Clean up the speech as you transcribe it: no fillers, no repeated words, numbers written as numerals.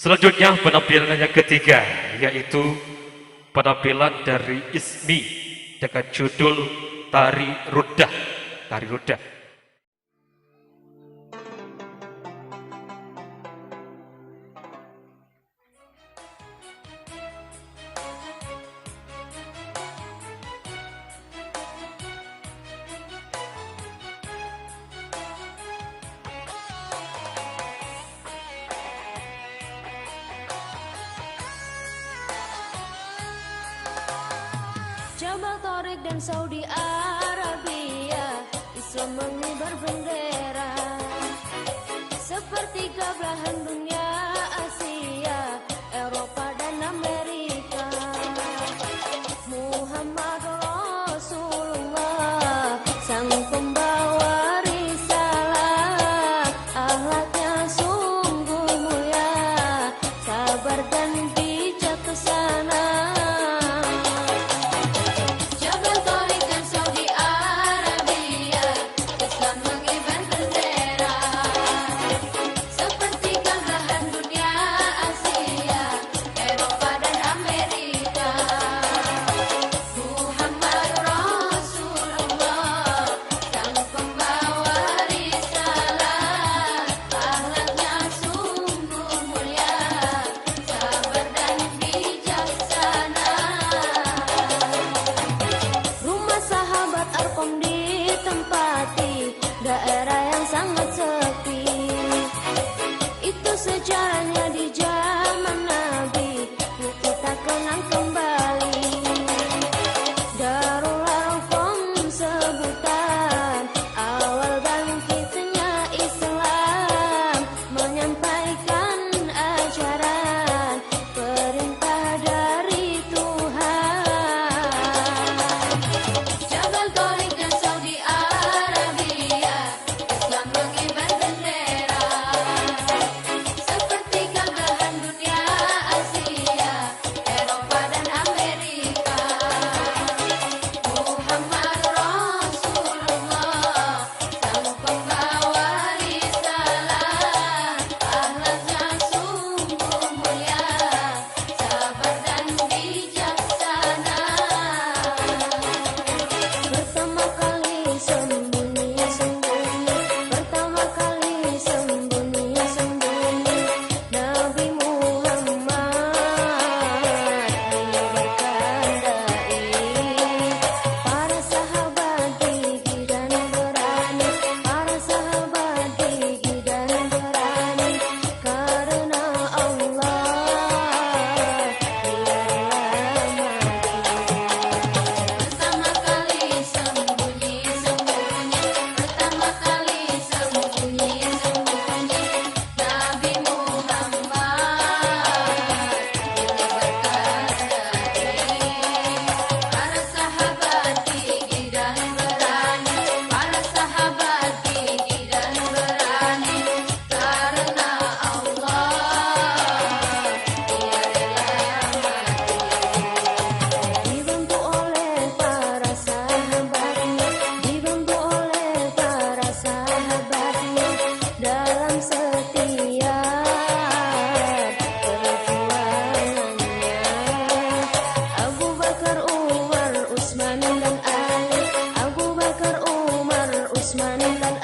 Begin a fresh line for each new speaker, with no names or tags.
Selanjutnya penampilan yang ketiga, yaitu penampilan dari Ismi dengan judul Tari Rudah. Tari Rudah.
Jabal Tariq dan Saudi Arabia, Islam mengibar bendera. Sepertiga belahan dunia, Asia, Eropa dan Amerika. Muhammad Rasulullah, sang pembawa risalah. Akhlaknya sungguh mulia, sabar dan bijaksana. Daerah yang sangat sepi, itu sejarahnya di zaman Nabi. Yuk kita kenang kembali. Darul Arqam sebutan awal bangkitnya Islam, menyampaikan ajaran perintah dari Tuhan. Jabal Tariq dan Saudi Arabia, mengibar bendera. Sepertiga belahan dunia, Asia, Eropa dan Amerika. Muhammad Rasulullah, sang pembawa risalah. Akhlaknya sungguh mulia, sabar dan bijaksana. Pertama kali sembunyi-sembunyi, pertama kali sembunyi-sembunyi, Nabi Muhammad menyebarkan dai. Para sahabat gigih dan berani, para sahabat gigih dan berani, karena Allah biarlah mati. Pertama kali sembunyi-sembunyi, pertama kali sembunyi-sembunyi, Nabi Muhammad menyebarkan dai. Para sahabat gigih dan berani, para sahabat gigih dan berani, karena Allah ia rela mati. Dibantu oleh para sahabatnya, dibantu oleh para sahabatnya, dalam setiap perjuangannya. Abu Bakar, Umar, Utsman dan Ali, Abu Bakar, Umar, Utsman dan